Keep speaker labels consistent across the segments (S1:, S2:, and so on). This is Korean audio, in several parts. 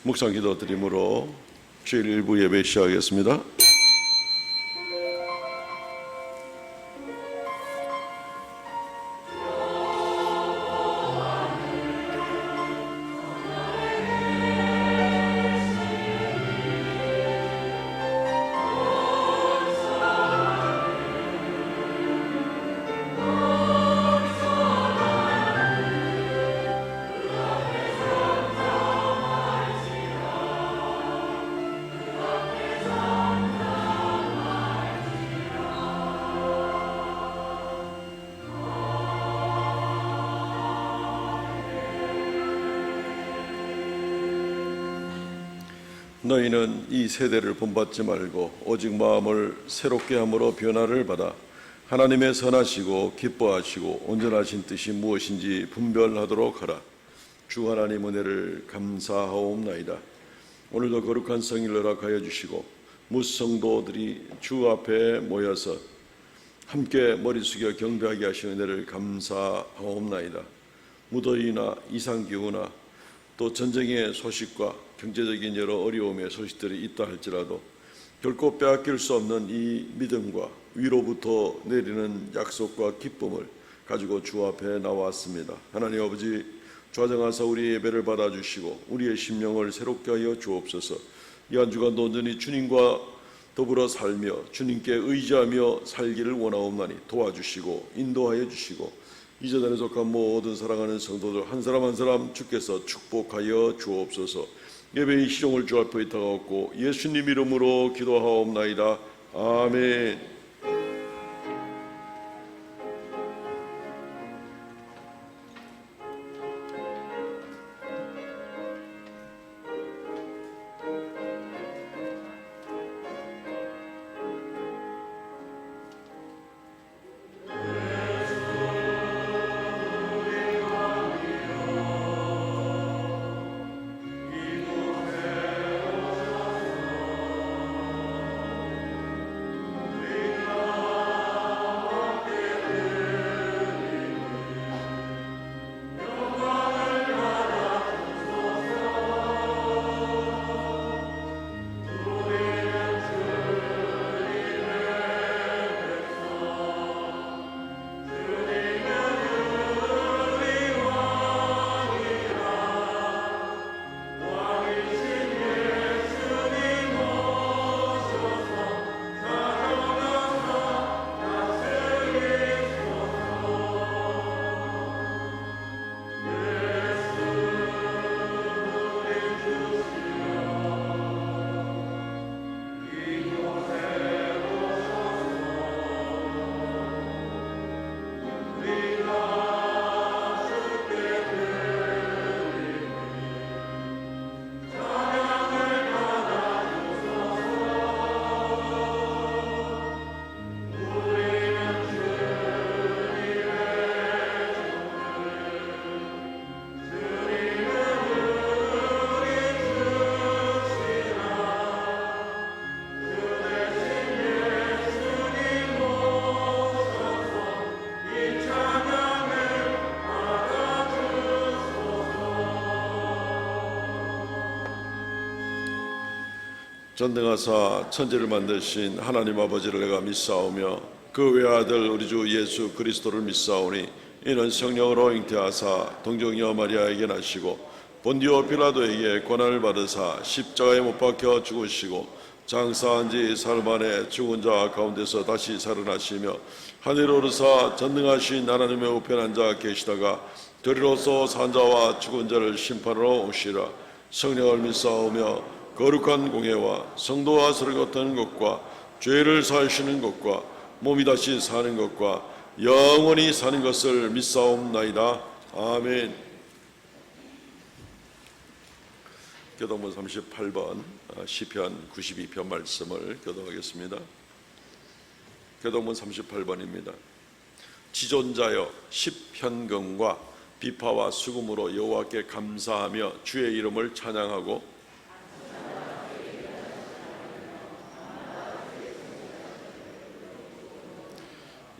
S1: 묵상 기도 드림으로 주일 일부 예배 시작하겠습니다. 너희는 이 세대를 본받지 말고 오직 마음을 새롭게 함으로 변화를 받아 하나님의 선하시고 기뻐하시고 온전하신 뜻이 무엇인지 분별하도록 하라. 주 하나님 은혜를 감사하옵나이다. 오늘도 거룩한 성일을 허락하여 주시고 무성도들이 주 앞에 모여서 함께 머리 숙여 경배하게 하신 은혜를 감사하옵나이다. 무더위나 이상기후나 또 전쟁의 소식과 경제적인 여러 어려움의 소식들이 있다 할지라도 결코 빼앗길 수 없는 이 믿음과 위로부터 내리는 약속과 기쁨을 가지고 주 앞에 나왔습니다. 하나님 아버지, 좌정하사 우리의 예배를 받아주시고 우리의 심령을 새롭게 하여 주옵소서. 이 한 주간도 온전히 주님과 더불어 살며 주님께 의지하며 살기를 원하옵나니 도와주시고 인도하여 주시고 이 재단에 속한 모든 사랑하는 성도들 한 사람 한 사람 주께서 축복하여 주옵소서. 예배의 시종을 주 앞에 의탁하옵고 예수님 이름으로 기도하옵나이다. 아멘. 전능하사 천지를 만드신 하나님 아버지를 내가 믿사오며 그 외아들 우리 주 예수 그리스도를 믿사오니 이는 성령으로 잉태하사 동정녀 마리아에게 나시고 본디오 빌라도에게 고난을 받으사 십자가에 못 박혀 죽으시고 장사한 지 사흘 만에 죽은 자 가운데서 다시 살아나시며 하늘에 오르사 전능하신 하나님의 우편에 앉아 계시다가 저리로서 산 자와 죽은 자를 심판하러 오시라. 성령을 믿사오며 거룩한 공예와 성도와 서로 같은 것과 죄를 사하시는 것과 몸이 다시 사는 것과 영원히 사는 것을 믿사옵나이다. 아멘. 교독문 38번 시편 92편 말씀을 교독하겠습니다. 교독문 38번입니다. 지존자여 십현금과 비파와 수금으로 여호와께 감사하며 주의 이름을 찬양하고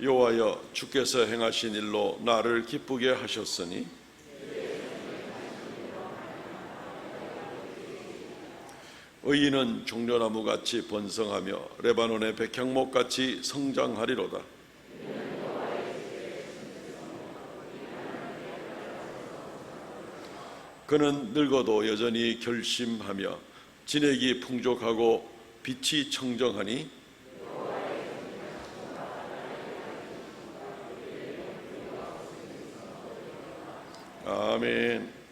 S1: 여호와여 주께서 행하신 일로 나를 기쁘게 하셨으니 의인은 종려나무같이 번성하며 레바논의 백향목같이 성장하리로다. 그는 늙어도 여전히 결심하며 진액이 풍족하고 빛이 청정하니 아멘.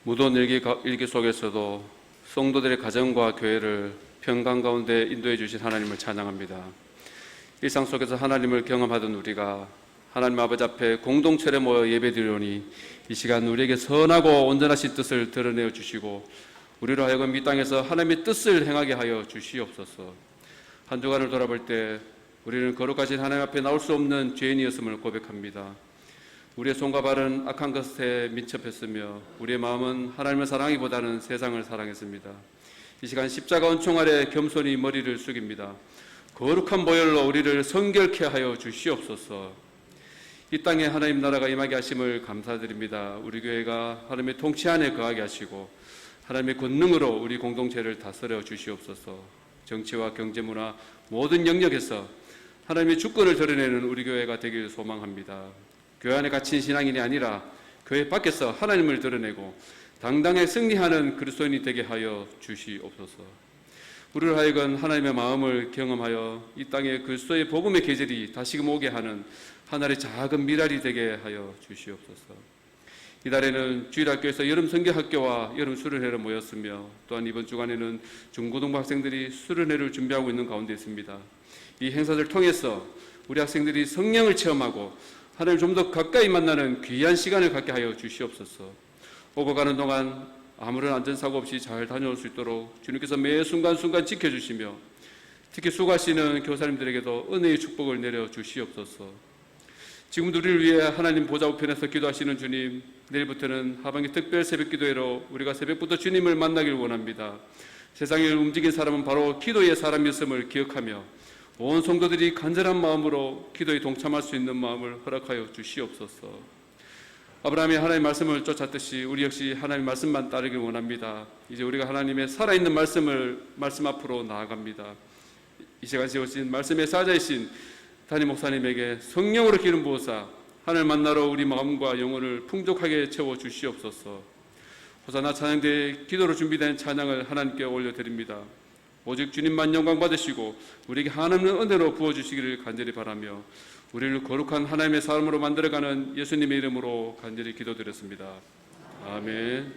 S2: 무더운 일기 속에서도 성도들의 가정과 교회를 평강 가운데 인도해 주신 하나님을 찬양합니다. 일상 속에서 하나님을 경험하던 우리가 하나님 아버지 앞에 공동체로 모여 예배드리오니 이 시간 우리에게 선하고 온전하신 뜻을 드러내어 주시고 우리로 하여금 이 땅에서 하나님의 뜻을 행하게 하여 주시옵소서. 한 주간을 돌아볼 때 우리는 거룩하신 하나님 앞에 나올 수 없는 죄인이었음을 고백합니다. 우리의 손과 발은 악한 것에 민첩했으며 우리의 마음은 하나님을 사랑하기보다는 세상을 사랑했습니다. 이 시간 십자가 은총 아래 겸손히 머리를 숙입니다. 거룩한 보혈로 우리를 성결케 하여 주시옵소서. 이 땅에 하나님 나라가 임하게 하심을 감사드립니다. 우리 교회가 하나님의 통치 안에 거하게 하시고 하나님의 권능으로 우리 공동체를 다스려 주시옵소서. 정치와 경제, 문화 모든 영역에서 하나님의 주권을 드러내는 우리 교회가 되길 소망합니다. 교회 안에 갇힌 신앙인이 아니라 교회 밖에서 하나님을 드러내고 당당히 승리하는 그리스도인이 되게 하여 주시옵소서. 우리를 하여금 하나님의 마음을 경험하여 이 땅에 그리스도의 복음의 계절이 다시금 오게 하는 하나의 작은 미랄이 되게 하여 주시옵소서. 이달에는 주일학교에서 여름 성경학교와 여름 수련회를 모였으며 또한 이번 주간에는 중고등부 학생들이 수련회를 준비하고 있는 가운데 있습니다. 이 행사를 통해서 우리 학생들이 성령을 체험하고 하나님을 좀 더 가까이 만나는 귀한 시간을 갖게 하여 주시옵소서. 오고 가는 동안 아무런 안전사고 없이 잘 다녀올 수 있도록 주님께서 매 순간순간 지켜주시며 특히 수고하시는 교사님들에게도 은혜의 축복을 내려 주시옵소서. 지금도 우리를 위해 하나님 보좌 우편에서 기도하시는 주님, 내일부터는 하반기 특별 새벽기도회로 우리가 새벽부터 주님을 만나길 원합니다. 세상을 움직인 사람은 바로 기도의 사람이었음을 기억하며 온 성도들이 간절한 마음으로 기도에 동참할 수 있는 마음을 허락하여 주시옵소서. 아브라함이 하나님의 말씀을 쫓았듯이 우리 역시 하나님의 말씀만 따르길 원합니다. 이제 우리가 하나님의 살아있는 말씀 앞으로 나아갑니다. 이 시간 세우신 말씀의 사자이신 담임 목사님에게 성령으로 기름 부으사 하늘 만나러 우리 마음과 영혼을 풍족하게 채워 주시옵소서. 호사나 찬양대에 기도로 준비된 찬양을 하나님께 올려드립니다. 오직 주님만 영광 받으시고 우리에게 하나님의 은혜로 부어주시기를 간절히 바라며 우리를 거룩한 하나님의 사람으로 만들어가는 예수님의 이름으로 간절히 기도드렸습니다. 아멘.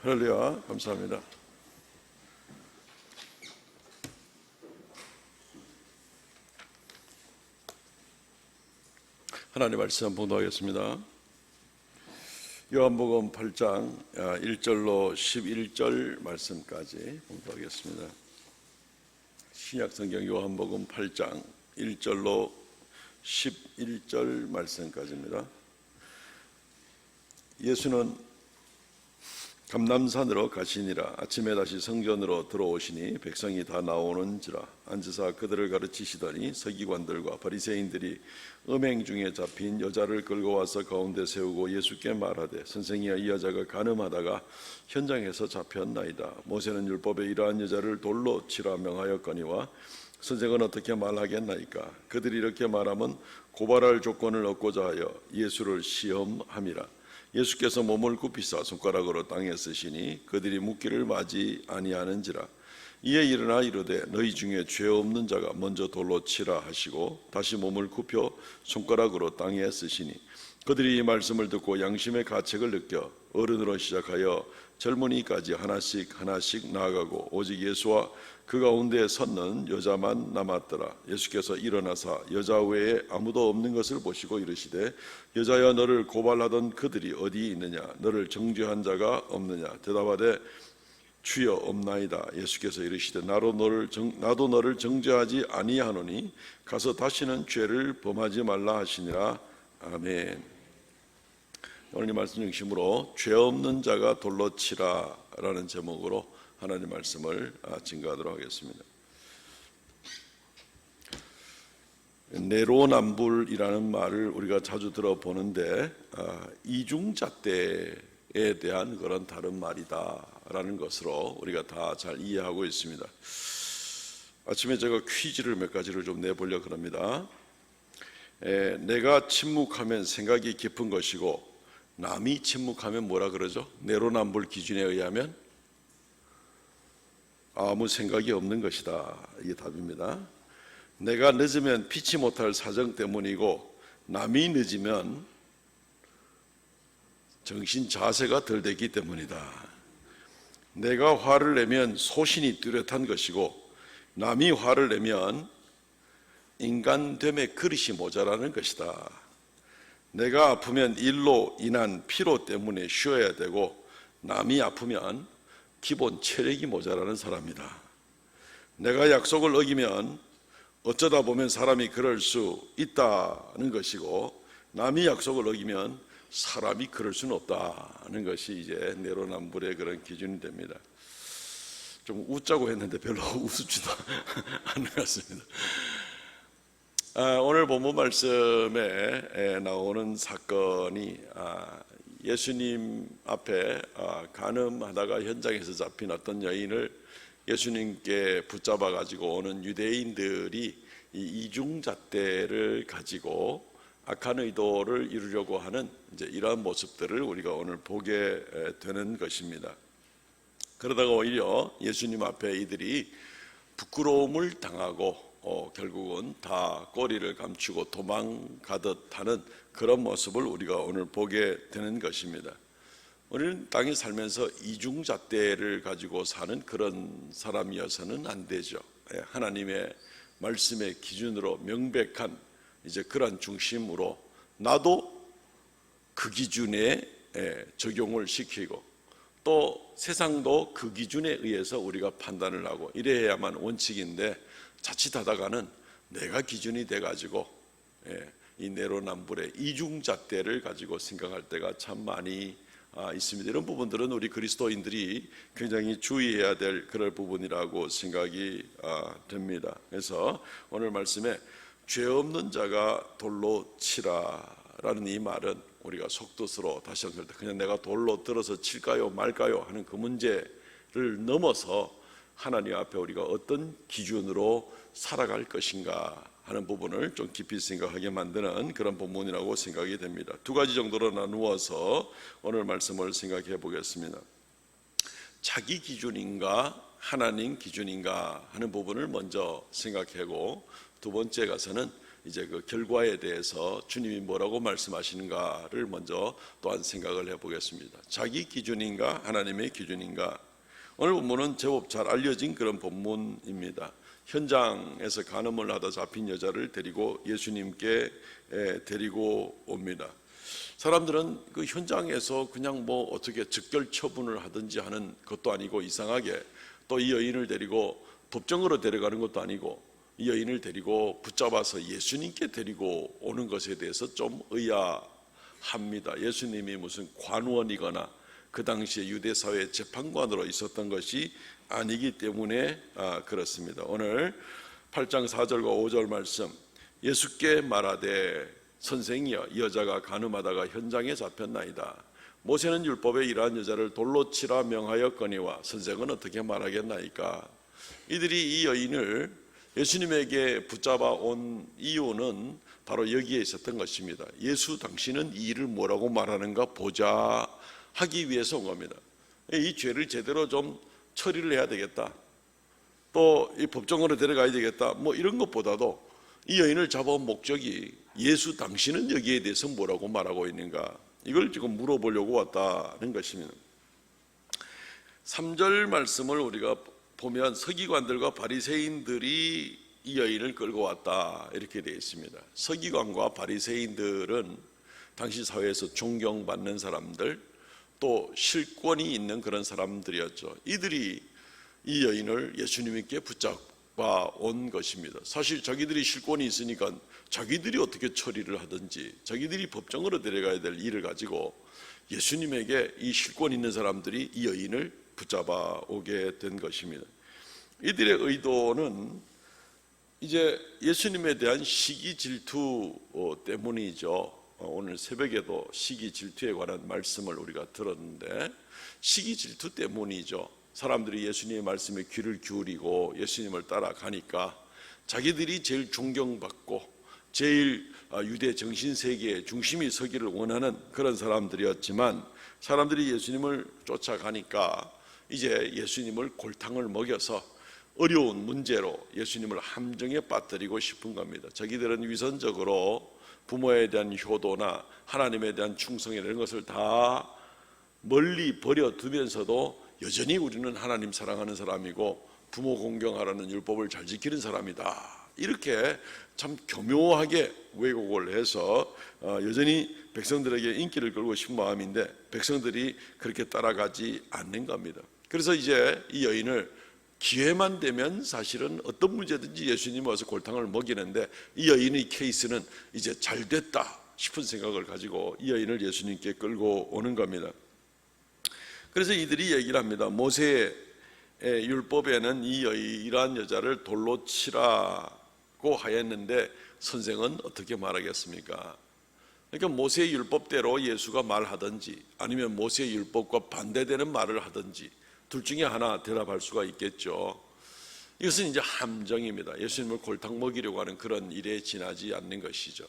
S1: 할렐루야, 감사합니다. 하나님 말씀 봉독하겠습니다. 요한복음 8장 1절로 11절 말씀까지 공부하겠습니다. 신약성경 요한복음 8장 1절로 11절 말씀까지입니다. 예수는 감람산으로 가시니라. 아침에 다시 성전으로 들어오시니 백성이 다 나오는지라. 앉으사 그들을 가르치시더니 서기관들과 바리새인들이 음행 중에 잡힌 여자를 끌고 와서 가운데 세우고 예수께 말하되, 선생이여, 이 여자가 간음하다가 현장에서 잡혔나이다. 모세는 율법에 이러한 여자를 돌로 치라 명하였거니와 선생은 어떻게 말하겠나이까? 그들이 이렇게 말하면 고발할 조건을 얻고자 하여 예수를 시험함이라. 예수께서 몸을 굽히사 손가락으로 땅에 쓰시니 그들이 묻기를 마지 아니하는지라. 이에 일어나 이르되, 너희 중에 죄 없는 자가 먼저 돌로 치라 하시고 다시 몸을 굽혀 손가락으로 땅에 쓰시니, 그들이 이 말씀을 듣고 양심의 가책을 느껴 어른으로 시작하여 젊은이까지 하나씩 하나씩 나아가고 오직 예수와 그 가운데 섰는 여자만 남았더라. 예수께서 일어나사 여자 외에 아무도 없는 것을 보시고 이르시되, 여자여, 너를 고발하던 그들이 어디 있느냐? 너를 정죄한 자가 없느냐? 대답하되, 주여, 없나이다. 예수께서 이르시되, 나도 너를 정죄하지 아니하노니 가서 다시는 죄를 범하지 말라 하시니라. 아멘. 오늘 이 말씀 중심으로 죄 없는 자가 돌로 치라 라는 제목으로 하나님 말씀을 증거하도록 하겠습니다. 내로남불이라는 말을 우리가 자주 들어보는데, 이중잣대에 대한 그런 다른 말이다라는 것으로 우리가 다 잘 이해하고 있습니다. 아침에 제가 퀴즈를 몇 가지를 좀 내보려고 합니다. 내가 침묵하면 생각이 깊은 것이고, 남이 침묵하면 뭐라 그러죠? 내로남불 기준에 의하면 아무 생각이 없는 것이다. 이게 답입니다. 내가 늦으면 피치 못할 사정 때문이고, 남이 늦으면 정신 자세가 덜 되기 때문이다. 내가 화를 내면 소신이 뚜렷한 것이고, 남이 화를 내면 인간됨의 그릇이 모자라는 것이다. 내가 아프면 일로 인한 피로 때문에 쉬어야 되고, 남이 아프면 기본 체력이 모자라는 사람이다. 내가 약속을 어기면 어쩌다 보면 사람이 그럴 수 있다는 것이고, 남이 약속을 어기면 사람이 그럴 수는 없다는 것이 이제 내로남불의 그런 기준이 됩니다. 좀 웃자고 했는데 별로 웃지도 않는 것 같습니다. 오늘 본문 말씀에 나오는 사건이 예수님 앞에 간음하다가 현장에서 잡힌 어떤 여인을 예수님께 붙잡아 가지고 오는 유대인들이 이 이중잣대를 가지고 악한 의도를 이루려고 하는 이제 이러한 모습들을 우리가 오늘 보게 되는 것입니다. 그러다가 오히려 예수님 앞에 이들이 부끄러움을 당하고 결국은 다 꼬리를 감추고 도망가듯 하는 그런 모습을 우리가 오늘 보게 되는 것입니다. 우리는 땅에 살면서 이중잣대를 가지고 사는 그런 사람이어서는 안 되죠. 하나님의 말씀의 기준으로 명백한 이제 그런 중심으로 나도 그 기준에 적용을 시키고, 또 세상도 그 기준에 의해서 우리가 판단을 하고 이래야만 원칙인데, 자칫하다가는 내가 기준이 돼가지고 이 내로남불의 이중잣대를 가지고 생각할 때가 참 많이 있습니다. 이런 부분들은 우리 그리스도인들이 굉장히 주의해야 될 그런 부분이라고 생각이 됩니다. 그래서 오늘 말씀에 죄 없는 자가 돌로 치라라는 이 말은 우리가 속뜻으로 다시 한번 그냥 내가 돌로 들어서 칠까요 말까요 하는 그 문제를 넘어서 하나님 앞에 우리가 어떤 기준으로 살아갈 것인가 하는 부분을 좀 깊이 생각하게 만드는 그런 본문이라고 생각이 됩니다. 두 가지 정도로 나누어서 오늘 말씀을 생각해 보겠습니다. 자기 기준인가 하나님 기준인가 하는 부분을 먼저 생각하고, 두 번째 가서는 이제 그 결과에 대해서 주님이 뭐라고 말씀하시는가를 먼저 또한 생각을 해보겠습니다. 자기 기준인가 하나님의 기준인가. 오늘 본문은 제법 잘 알려진 그런 본문입니다. 현장에서 간음을 하다 잡힌 여자를 데리고 예수님께 데리고 옵니다. 사람들은 그 현장에서 그냥 뭐 어떻게 즉결 처분을 하든지 하는 것도 아니고, 이상하게 또 이 여인을 데리고 법정으로 데려가는 것도 아니고, 이 여인을 데리고 붙잡아서 예수님께 데리고 오는 것에 대해서 좀 의아합니다. 예수님이 무슨 관원이거나 그 당시에 유대사회 재판관으로 있었던 것이 아니기 때문에 그렇습니다. 오늘 8장 4절과 5절 말씀, 예수께 말하되 선생이여, 이 여자가 간음하다가 현장에 잡혔나이다. 모세는 율법에 이러한 여자를 돌로 치라 명하였거니와 선생은 어떻게 말하겠나이까. 이들이 이 여인을 예수님에게 붙잡아 온 이유는 바로 여기에 있었던 것입니다. 예수 당신은 이 일을 뭐라고 말하는가 보자 하기 위해서 온 겁니다. 이 죄를 제대로 좀 처리를 해야 되겠다, 또 이 법정으로 데려가야 되겠다, 뭐 이런 것보다도 이 여인을 잡아온 목적이 예수 당신은 여기에 대해서 뭐라고 말하고 있는가, 이걸 지금 물어보려고 왔다는 것입니다. 3절 말씀을 우리가 보면 서기관들과 바리새인들이 이 여인을 끌고 왔다 이렇게 되어 있습니다. 서기관과 바리새인들은 당시 사회에서 존경받는 사람들, 또 실권이 있는 그런 사람들이었죠. 이들이 이 여인을 예수님께 붙잡아 온 것입니다. 사실 자기들이 실권이 있으니까 자기들이 어떻게 처리를 하든지, 자기들이 법정으로 데려가야 될 일을 가지고 예수님에게 이 실권 있는 사람들이 이 여인을 붙잡아 오게 된 것입니다. 이들의 의도는 이제 예수님에 대한 시기 질투 때문이죠. 오늘 새벽에도 시기 질투에 관한 말씀을 우리가 들었는데, 시기 질투 때문이죠. 사람들이 예수님의 말씀에 귀를 기울이고 예수님을 따라가니까 자기들이 제일 존경받고 제일 유대 정신세계의 중심이 서기를 원하는 그런 사람들이었지만, 사람들이 예수님을 쫓아가니까 이제 예수님을 골탕을 먹여서 어려운 문제로 예수님을 함정에 빠뜨리고 싶은 겁니다. 자기들은 위선적으로 부모에 대한 효도나 하나님에 대한 충성이나 이런 것을 다 멀리 버려두면서도 여전히 우리는 하나님 사랑하는 사람이고 부모 공경하라는 율법을 잘 지키는 사람이다, 이렇게 참 교묘하게 왜곡을 해서 여전히 백성들에게 인기를 끌고 싶은 마음인데 백성들이 그렇게 따라가지 않는 겁니다. 그래서 이제 이 여인을 기회만 되면 사실은 어떤 문제든지 예수님이 와서 골탕을 먹이는데, 이 여인의 케이스는 이제 잘 됐다 싶은 생각을 가지고 이 여인을 예수님께 끌고 오는 겁니다. 그래서 이들이 얘기를 합니다. 모세의 율법에는 이러한 여자를 돌로 치라고 하였는데 선생은 어떻게 말하겠습니까? 그러니까 모세의 율법대로 예수가 말하든지 아니면 모세의 율법과 반대되는 말을 하든지 둘 중에 하나 대답할 수가 있겠죠. 이것은 이제 함정입니다. 예수님을 골탕 먹이려고 하는 그런 일에 지나지 않는 것이죠.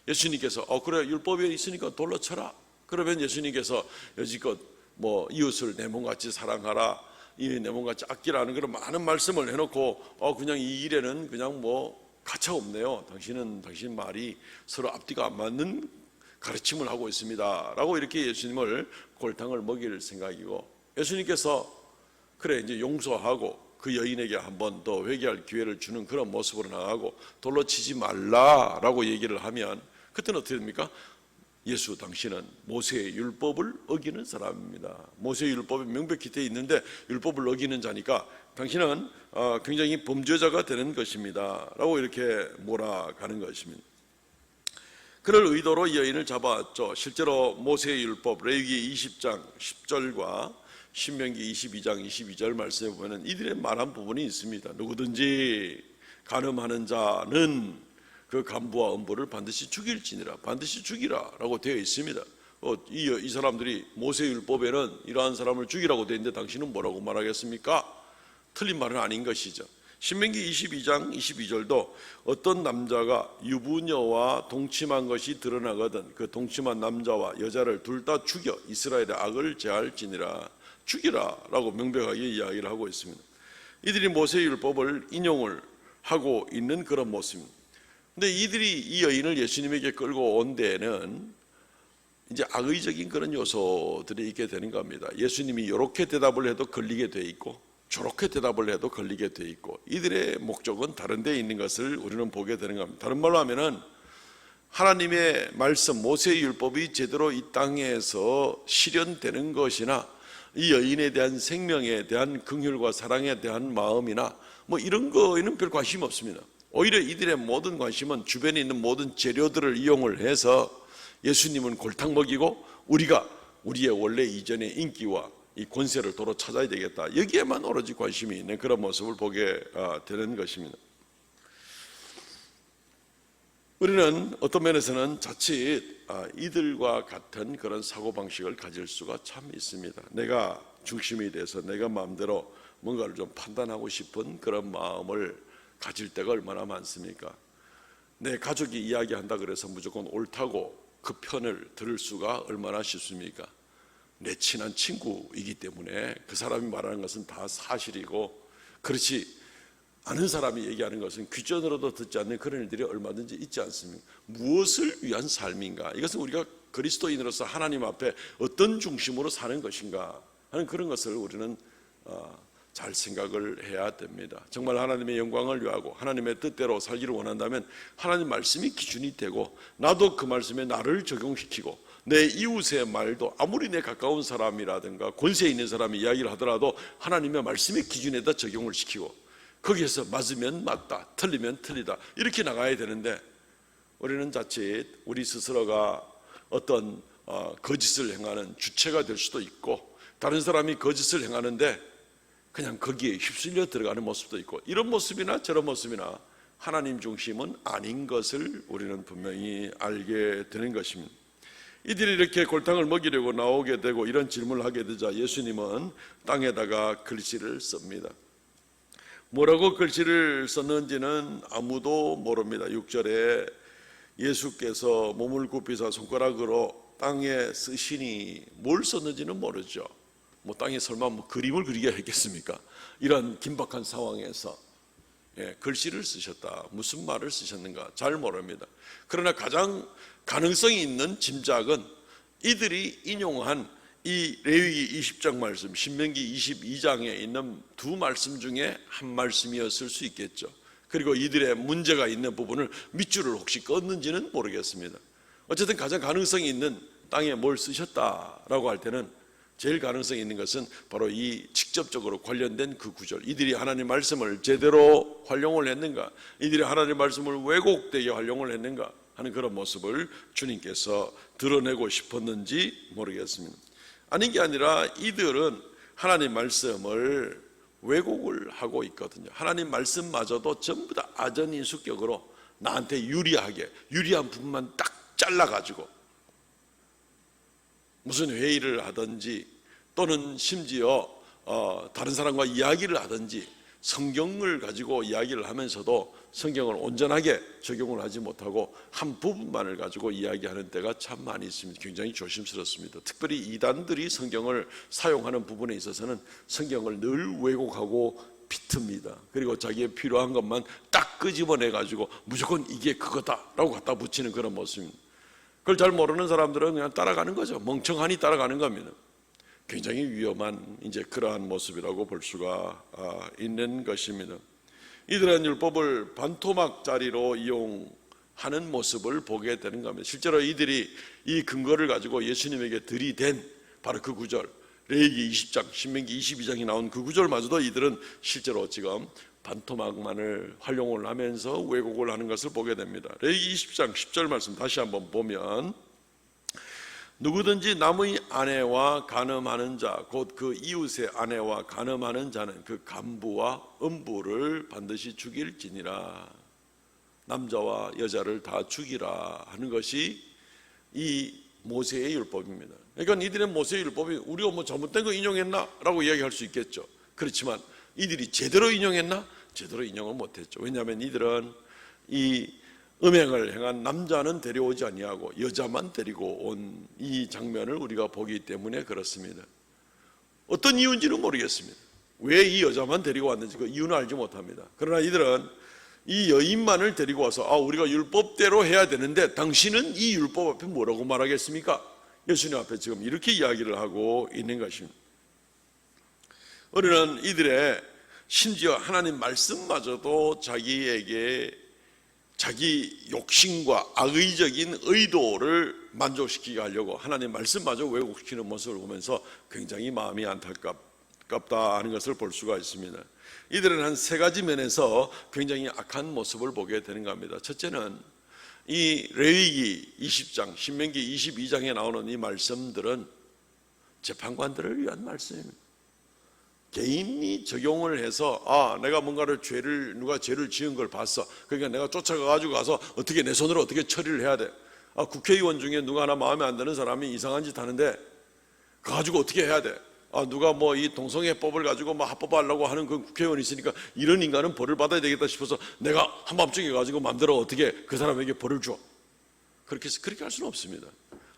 S1: 예수님께서 그래 율법에 있으니까 돌로 쳐라, 그러면 예수님께서 여지껏 뭐 이웃을 내 몸같이 사랑하라, 이 내 몸같이 아끼라는 그런 많은 말씀을 해놓고 그냥 이 일에는 그냥 뭐 가차 없네요, 당신 말이 서로 앞뒤가 안 맞는 가르침을 하고 있습니다 라고 이렇게 예수님을 골탕을 먹일 생각이고, 예수님께서 그래 이제 용서하고 그 여인에게 한 번 더 회개할 기회를 주는 그런 모습으로 나가고 돌로 치지 말라라고 얘기를 하면, 그때는 어떻게 됩니까? 예수 당신은 모세의 율법을 어기는 사람입니다. 모세의 율법에 명백히 되어 있는데 율법을 어기는 자니까 당신은 굉장히 범죄자가 되는 것입니다 라고 이렇게 몰아가는 것입니다. 그럴 의도로 이 여인을 잡아왔죠. 실제로 모세의 율법 레위기 20장 10절과 신명기 22장 22절 말씀에 보면 이들의 말한 부분이 있습니다. 누구든지 간음하는 자는 그 간부와 음부를 반드시 죽일지니라, 반드시 죽이라 라고 되어 있습니다. 이 사람들이 모세율법에는 이러한 사람을 죽이라고 되어 있는데 당신은 뭐라고 말하겠습니까? 틀린 말은 아닌 것이죠. 신명기 22장 22절도 어떤 남자가 유부녀와 동침한 것이 드러나거든 그 동침한 남자와 여자를 둘 다 죽여 이스라엘의 악을 제할지니라, 죽이라 라고 명백하게 이야기를 하고 있습니다. 이들이 모세율법을 인용을 하고 있는 그런 모습입니다. 근데 이들이 이 여인을 예수님에게 끌고 온 데에는 이제 악의적인 그런 요소들이 있게 되는 겁니다. 예수님이 이렇게 대답을 해도 걸리게 돼 있고 저렇게 대답을 해도 걸리게 돼 있고, 이들의 목적은 다른 데 있는 것을 우리는 보게 되는 겁니다. 다른 말로 하면은 하나님의 말씀 모세의 율법이 제대로 이 땅에서 실현되는 것이나 이 여인에 대한 생명에 대한 긍휼과 사랑에 대한 마음이나 뭐 이런 거에는 별 관심 없습니다. 오히려 이들의 모든 관심은 주변에 있는 모든 재료들을 이용을 해서 예수님은 골탕 먹이고 우리가 우리의 원래 이전의 인기와 이 권세를 도로 찾아야 되겠다, 여기에만 오로지 관심이 있는 그런 모습을 보게 되는 것입니다. 우리는 어떤 면에서는 자칫 이들과 같은 그런 사고방식을 가질 수가 참 있습니다. 내가 중심이 돼서 내가 마음대로 뭔가를 좀 판단하고 싶은 그런 마음을 가질 때가 얼마나 많습니까? 내 가족이 이야기한다 그래서 무조건 옳다고 그 편을 들을 수가 얼마나 쉽습니까? 내 친한 친구이기 때문에 그 사람이 말하는 것은 다 사실이고, 그렇지 아는 사람이 얘기하는 것은 귀전으로도 듣지 않는 그런 일들이 얼마든지 있지 않습니까? 무엇을 위한 삶인가? 이것은 우리가 그리스도인으로서 하나님 앞에 어떤 중심으로 사는 것인가 하는 그런 것을 우리는 잘 생각을 해야 됩니다. 정말 하나님의 영광을 위하고 하나님의 뜻대로 살기를 원한다면 하나님 말씀이 기준이 되고, 나도 그 말씀에 나를 적용시키고 내 이웃의 말도 아무리 내 가까운 사람이라든가 권세 있는 사람이 이야기를 하더라도 하나님의 말씀의 기준에다 적용을 시키고, 거기에서 맞으면 맞다, 틀리면 틀리다, 이렇게 나가야 되는데, 우리는 자칫 우리 스스로가 어떤 거짓을 행하는 주체가 될 수도 있고, 다른 사람이 거짓을 행하는데 그냥 거기에 휩쓸려 들어가는 모습도 있고, 이런 모습이나 저런 모습이나 하나님 중심은 아닌 것을 우리는 분명히 알게 되는 것입니다. 이들이 이렇게 골탕을 먹이려고 나오게 되고 이런 질문을 하게 되자 예수님은 땅에다가 글씨를 씁니다. 뭐라고 글씨를 썼는지는 아무도 모릅니다. 6절에 예수께서 몸을 굽히사 손가락으로 땅에 쓰시니 뭘 썼는지는 모르죠. 뭐 땅에 설마 뭐 그림을 그리게 했겠습니까? 이런 긴박한 상황에서 글씨를 쓰셨다, 무슨 말을 쓰셨는가 잘 모릅니다. 그러나 가장 가능성이 있는 짐작은 이들이 인용한 이 레위기 20장 말씀, 신명기 22장에 있는 두 말씀 중에 한 말씀이었을 수 있겠죠. 그리고 이들의 문제가 있는 부분을 밑줄을 혹시 껐는지는 모르겠습니다. 어쨌든 가장 가능성이 있는 땅에 뭘 쓰셨다라고 할 때는 제일 가능성이 있는 것은 바로 이 직접적으로 관련된 그 구절, 이들이 하나님 말씀을 제대로 활용을 했는가, 이들이 하나님 말씀을 왜곡되게 활용을 했는가 하는 그런 모습을 주님께서 드러내고 싶었는지 모르겠습니다. 아닌 게 아니라 이들은 하나님 말씀을 왜곡을 하고 있거든요. 하나님 말씀마저도 전부 다 아전인수격으로 나한테 유리한 부분만 딱 잘라가지고 무슨 회의를 하든지 또는 심지어 다른 사람과 이야기를 하든지 성경을 가지고 이야기를 하면서도 성경을 온전하게 적용을 하지 못하고 한 부분만을 가지고 이야기하는 때가 참 많이 있습니다. 굉장히 조심스럽습니다. 특별히 이단들이 성경을 사용하는 부분에 있어서는 성경을 늘 왜곡하고 비틉니다. 그리고 자기의 필요한 것만 딱 끄집어내 가지고 무조건 이게 그거다라고 갖다 붙이는 그런 모습입니다. 그걸 잘 모르는 사람들은 그냥 따라가는 거죠. 멍청하니 따라가는 겁니다. 굉장히 위험한 이제 그러한 모습이라고 볼 수가 있는 것입니다. 이들은 율법을 반토막짜리로 이용하는 모습을 보게 되는 겁니다. 실제로 이들이 이 근거를 가지고 예수님에게 들이댄 바로 그 구절, 레위기 20장, 신명기 22장이 나온 그 구절마저도 이들은 실제로 지금 반토막만을 활용을 하면서 왜곡을 하는 것을 보게 됩니다. 레위기 20장 10절 말씀 다시 한번 보면, 누구든지 남의 아내와 간음하는 자, 곧 그 이웃의 아내와 간음하는 자는 그 간부와 음부를 반드시 죽일지니라. 남자와 여자를 다 죽이라 하는 것이 이 모세의 율법입니다. 그러니까 이들의 모세의 율법이 우리가 뭐 잘못된 거 인용했나? 라고 이야기할 수 있겠죠. 그렇지만 이들이 제대로 인용했나? 제대로 인용을 못했죠. 왜냐하면 이들은 이 음행을 행한 남자는 데려오지 아니하고 여자만 데리고 온 이 장면을 우리가 보기 때문에 그렇습니다. 어떤 이유인지는 모르겠습니다. 왜 이 여자만 데리고 왔는지 그 이유는 알지 못합니다. 그러나 이들은 이 여인만을 데리고 와서 우리가 율법대로 해야 되는데 당신은 이 율법 앞에 뭐라고 말하겠습니까? 예수님 앞에 지금 이렇게 이야기를 하고 있는 것입니다. 우리는 이들의 심지어 하나님 말씀마저도 자기에게 자기 욕심과 악의적인 의도를 만족시키게 하려고 하나님 말씀마저 왜곡시키는 모습을 보면서 굉장히 마음이 안타깝다 하는 것을 볼 수가 있습니다. 이들은 한 세 가지 면에서 굉장히 악한 모습을 보게 되는 겁니다. 첫째는 이 레위기 20장, 신명기 22장에 나오는 이 말씀들은 재판관들을 위한 말씀입니다. 개인이 적용을 해서 내가 뭔가를 누가 죄를 지은 걸 봤어. 그러니까 내가 쫓아가가지고 가서 어떻게 내 손으로 어떻게 처리를 해야 돼. 국회의원 중에 누가 하나 마음에 안 드는 사람이 이상한 짓 하는데 그거 가지고 어떻게 해야 돼. 누가 뭐 이 동성애법을 가지고 뭐 합법화하려고 하는 그 국회의원이 있으니까 이런 인간은 벌을 받아야 되겠다 싶어서 내가 한밤중에 가지고 마음대로 어떻게 그 사람에게 벌을 줘. 그렇게 할 수는 없습니다.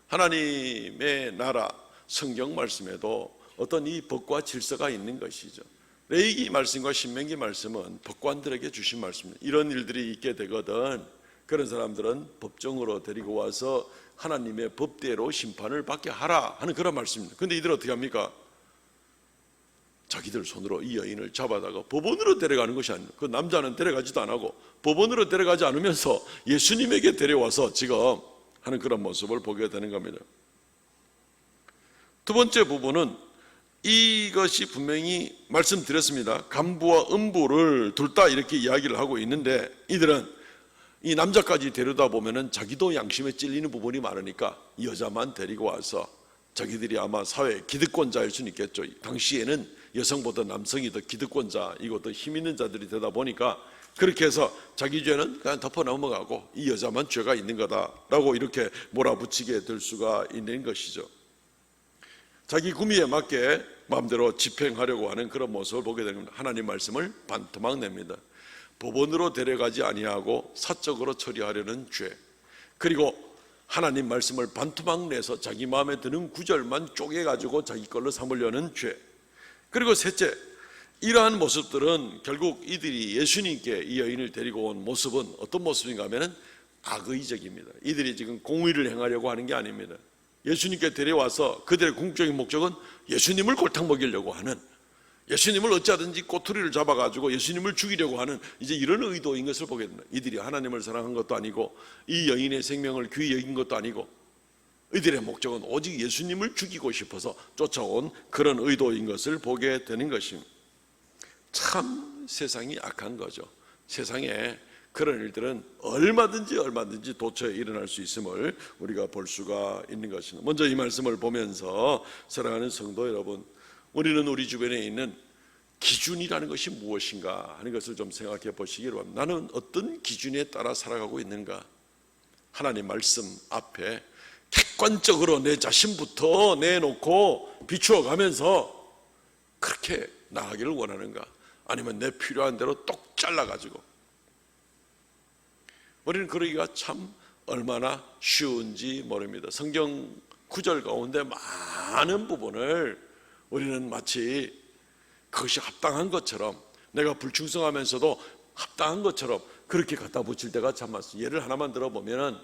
S1: 하나님의 나라 성경 말씀에도 어떤 이 법과 질서가 있는 것이죠. 레위기 말씀과 신명기 말씀은 법관들에게 주신 말씀입니다. 이런 일들이 있게 되거든 그런 사람들은 법정으로 데리고 와서 하나님의 법대로 심판을 받게 하라 하는 그런 말씀입니다. 그런데 이들은 어떻게 합니까? 자기들 손으로 이 여인을 잡아다가 법원으로 데려가는 것이 아니에요. 그 남자는 데려가지도 안 하고 법원으로 데려가지 않으면서 예수님에게 데려와서 지금 하는 그런 모습을 보게 되는 겁니다. 두 번째 부분은 이것이 분명히 말씀드렸습니다. 간부와 음부를 둘 다 이렇게 이야기를 하고 있는데 이들은 이 남자까지 데려다 보면은 자기도 양심에 찔리는 부분이 많으니까 이 여자만 데리고 와서 자기들이 아마 사회 기득권자일 수는 있겠죠. 당시에는 여성보다 남성이 더 기득권자이고 더 힘 있는 자들이 되다 보니까 그렇게 해서 자기 죄는 그냥 덮어 넘어가고 이 여자만 죄가 있는 거다라고 이렇게 몰아붙이게 될 수가 있는 것이죠. 자기 구미에 맞게 마음대로 집행하려고 하는 그런 모습을 보게 됩니다. 하나님 말씀을 반토막 냅니다. 법원으로 데려가지 아니하고 사적으로 처리하려는 죄, 그리고 하나님 말씀을 반토막 내서 자기 마음에 드는 구절만 쪼개가지고 자기 걸로 삼으려는 죄, 그리고 셋째, 이러한 모습들은 결국 이들이 예수님께 이 여인을 데리고 온 모습은 어떤 모습인가 하면 악의적입니다. 이들이 지금 공의를 행하려고 하는 게 아닙니다. 예수님께 데려와서 그들의 궁극적인 목적은 예수님을 골탕 먹이려고 하는, 예수님을 어찌하든지 꼬투리를 잡아가지고 예수님을 죽이려고 하는 이제 이런 의도인 것을 보게 됩니다. 이들이 하나님을 사랑한 것도 아니고 이 여인의 생명을 귀히 여긴 것도 아니고 이들의 목적은 오직 예수님을 죽이고 싶어서 쫓아온 그런 의도인 것을 보게 되는 것입니다. 참 세상이 악한 거죠. 세상에 그런 일들은 얼마든지 도처에 일어날 수 있음을 우리가 볼 수가 있는 것입니다. 먼저 이 말씀을 보면서 사랑하는 성도 여러분, 우리는 우리 주변에 있는 기준이라는 것이 무엇인가 하는 것을 좀 생각해 보시기를 바랍니다. 나는 어떤 기준에 따라 살아가고 있는가? 하나님 말씀 앞에 객관적으로 내 자신부터 내놓고 비추어 가면서 그렇게 나가기를 원하는가? 아니면 내 필요한 대로 똑 잘라가지고, 우리는 그러기가 참 얼마나 쉬운지 모릅니다. 성경 구절 가운데 많은 부분을 우리는 마치 그것이 합당한 것처럼, 내가 불충성하면서도 합당한 것처럼 그렇게 갖다 붙일 때가 참 많습니다. 예를 하나만 들어보면은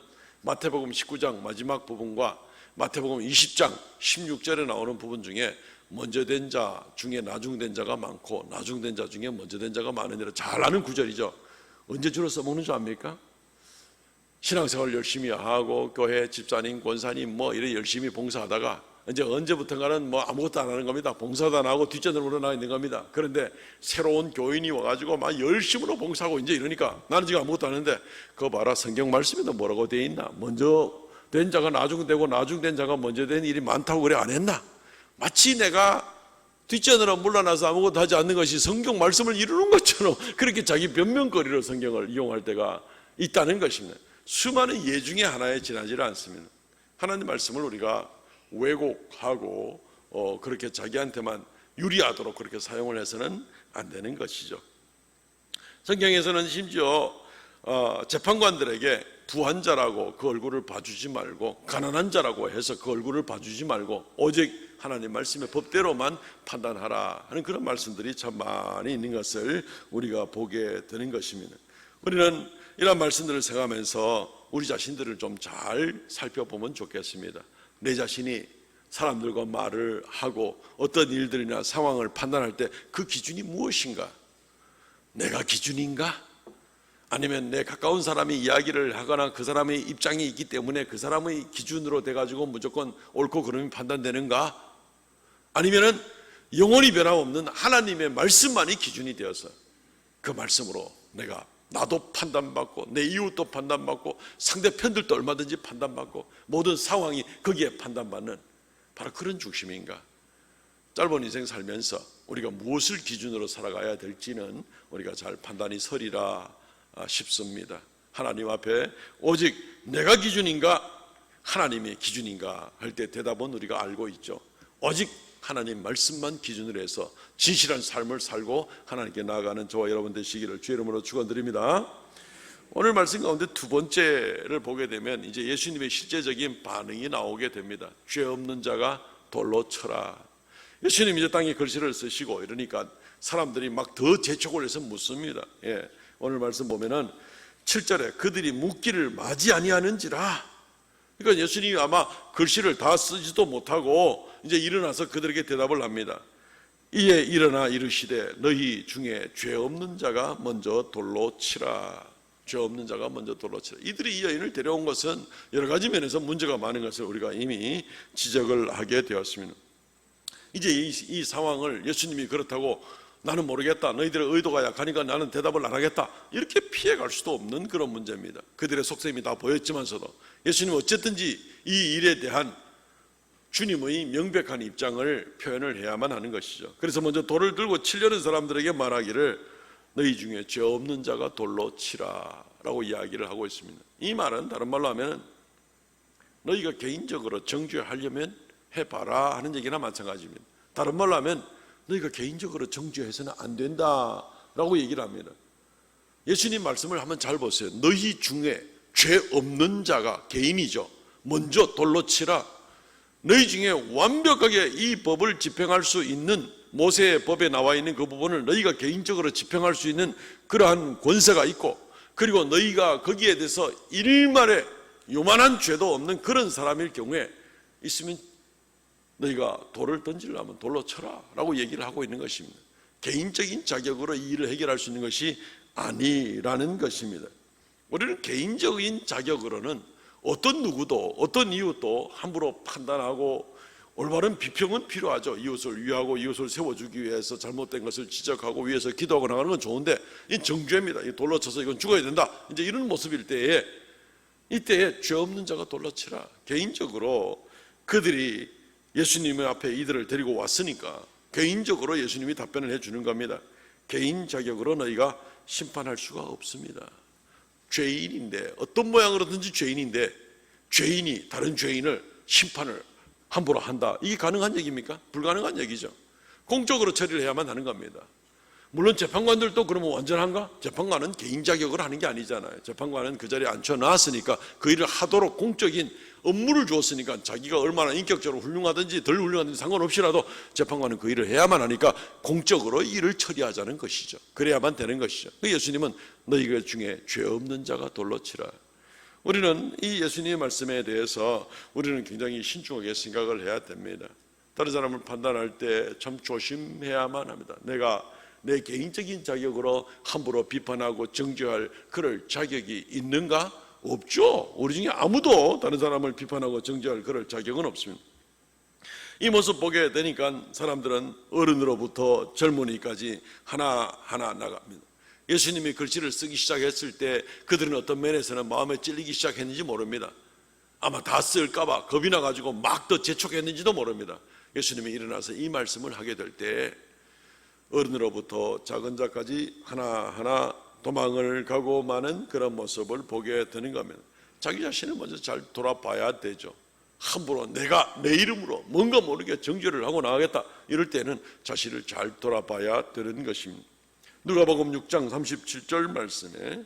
S1: 마태복음 19장 마지막 부분과 마태복음 20장 16절에 나오는 부분 중에 먼저 된 자 중에 나중된 자가 많고 나중된 자 중에 먼저 된 자가 많으니라, 잘 아는 구절이죠. 언제 주로 써먹는 줄 압니까? 신앙생활 열심히 하고 교회 집사님, 권사님 뭐 이래 열심히 봉사하다가 이제 언제부턴가는 뭐 아무것도 안 하는 겁니다. 봉사도 안 하고 뒷전으로 나와 있는 겁니다. 그런데 새로운 교인이 와가지고 막 열심으로 봉사하고 이제 이러니까 나는 지금 아무것도 안 하는데, 그거 봐라, 성경 말씀에도 뭐라고 돼 있나? 먼저 된 자가 나중되고 나중된 자가 먼저 된 일이 많다고 그래 안 했나? 마치 내가 뒷전으로 물러나서 아무것도 하지 않는 것이 성경 말씀을 이루는 것처럼 그렇게 자기 변명거리로 성경을 이용할 때가 있다는 것입니다. 수많은 예 중에 하나에 지나지를 않습니다. 하나님 말씀을 우리가 왜곡하고 그렇게 자기한테만 유리하도록 그렇게 사용을 해서는 안 되는 것이죠. 성경에서는 심지어 재판관들에게 부한 자라고 그 얼굴을 봐주지 말고 가난한 자라고 해서 그 얼굴을 봐주지 말고 오직 하나님 말씀의 법대로만 판단하라 하는 그런 말씀들이 참 많이 있는 것을 우리가 보게 되는 것입니다. 우리는 이런 말씀들을 생각하면서 우리 자신들을 좀 잘 살펴보면 좋겠습니다. 내 자신이 사람들과 말을 하고 어떤 일들이나 상황을 판단할 때 그 기준이 무엇인가? 내가 기준인가? 아니면 내 가까운 사람이 이야기를 하거나 그 사람의 입장이 있기 때문에 그 사람의 기준으로 돼가지고 무조건 옳고 그름이 판단되는가? 아니면은 영원히 변함없는 하나님의 말씀만이 기준이 되어서 그 말씀으로 나도 판단받고 내 이웃도 판단받고 상대편들도 얼마든지 판단받고 모든 상황이 거기에 판단받는 바로 그런 중심인가? 짧은 인생 살면서 우리가 무엇을 기준으로 살아가야 될지는 우리가 잘 판단이 서리라 싶습니다. 하나님 앞에 오직 내가 기준인가 하나님이 기준인가 할 때 대답은 우리가 알고 있죠. 오직 하나님 말씀만 기준으로 해서 진실한 삶을 살고 하나님께 나아가는 저와 여러분 되시기를 주의 이름으로 축원드립니다. 오늘 말씀 가운데 두 번째를 보게 되면 이제 예수님의 실제적인 반응이 나오게 됩니다. 죄 없는 자가 돌로 쳐라. 예수님이 이제 땅에 글씨를 쓰시고 이러니까 사람들이 막 더 재촉을 해서 묻습니다. 오늘 말씀 보면은 7절에 그들이 묻기를 맞이 아니하는지라. 그러니까 예수님이 아마 글씨를 다 쓰지도 못하고 이제 일어나서 그들에게 대답을 합니다. 이에 일어나 이르시되 너희 중에 죄 없는 자가 먼저 돌로 치라. 죄 없는 자가 먼저 돌로 치라. 이들이 이 여인을 데려온 것은 여러 가지 면에서 문제가 많은 것을 우리가 이미 지적을 하게 되었습니다. 이제 이 상황을 예수님이 그렇다고 나는 모르겠다, 너희들의 의도가 약하니까 나는 대답을 안 하겠다, 이렇게 피해갈 수도 없는 그런 문제입니다. 그들의 속셈이 다 보였지만서도 예수님은 어쨌든지 이 일에 대한 주님의 명백한 입장을 표현을 해야만 하는 것이죠. 그래서 먼저 돌을 들고 치려는 사람들에게 말하기를 너희 중에 죄 없는 자가 돌로 치라 라고 이야기를 하고 있습니다. 이 말은 다른 말로 하면 너희가 개인적으로 정죄하려면 해봐라 하는 얘기나 마찬가지입니다. 다른 말로 하면 너희가 개인적으로 정죄해서는 안 된다라고 얘기를 합니다. 예수님 말씀을 한번 잘 보세요. 너희 중에 죄 없는 자가, 개인이죠, 먼저 돌로 치라. 너희 중에 완벽하게 이 법을 집행할 수 있는, 모세의 법에 나와 있는 그 부분을 너희가 개인적으로 집행할 수 있는 그러한 권세가 있고, 그리고 너희가 거기에 대해서 일말의 요만한 죄도 없는 그런 사람일 경우에 있으면 너희가 돌을 던지려면 돌로 쳐라 라고 얘기를 하고 있는 것입니다. 개인적인 자격으로 이 일을 해결할 수 있는 것이 아니라는 것입니다. 우리는 개인적인 자격으로는 어떤 누구도 어떤 이웃도 함부로 판단하고, 올바른 비평은 필요하죠. 이웃을 위하고 이웃을 세워주기 위해서 잘못된 것을 지적하고 위해서 기도하고 나가는 건 좋은데, 이 정죄입니다. 이 돌로 쳐서 이건 죽어야 된다, 이제 이런 모습일 때에, 이때에 죄 없는 자가 돌로 치라. 개인적으로 그들이 예수님 앞에 이들을 데리고 왔으니까 개인적으로 예수님이 답변을 해주는 겁니다. 개인 자격으로 너희가 심판할 수가 없습니다. 죄인인데, 어떤 모양으로든지 죄인인데, 죄인이 다른 죄인을 심판을 함부로 한다, 이게 가능한 얘기입니까? 불가능한 얘기죠. 공적으로 처리를 해야만 하는 겁니다. 물론 재판관들도 그러면 완전한가? 재판관은 개인 자격으로 하는 게 아니잖아요. 재판관은 그 자리에 앉혀놨으니까 그 일을 하도록 공적인 업무를 주었으니까 자기가 얼마나 인격적으로 훌륭하든지 덜 훌륭하든지 상관없이라도 재판관은 그 일을 해야만 하니까 공적으로 일을 처리하자는 것이죠. 그래야만 되는 것이죠. 예수님은 너희가 중에 죄 없는 자가 돌로 치라. 우리는 이 예수님의 말씀에 대해서 우리는 굉장히 신중하게 생각을 해야 됩니다. 다른 사람을 판단할 때 참 조심해야만 합니다. 내가 내 개인적인 자격으로 함부로 비판하고 정죄할 그럴 자격이 있는가? 없죠. 우리 중에 아무도 다른 사람을 비판하고 정죄할 그럴 자격은 없습니다. 이 모습 보게 되니까 사람들은 어른으로부터 젊은이까지 하나하나 나갑니다. 예수님이 글씨를 쓰기 시작했을 때 그들은 어떤 면에서는 마음에 찔리기 시작했는지 모릅니다. 아마 다 쓸까봐 겁이 나가지고 막 더 재촉했는지도 모릅니다. 예수님이 일어나서 이 말씀을 하게 될 때 어른으로부터 작은 자까지 하나하나 도망을 가고 마는 그런 모습을 보게 되는 겁니다. 자기 자신을 먼저 잘 돌아봐야 되죠. 함부로 내가 내 이름으로 뭔가 모르게 정죄를 하고 나가겠다, 이럴 때는 자신을 잘 돌아봐야 되는 것입니다. 누가복음 6장 37절 말씀에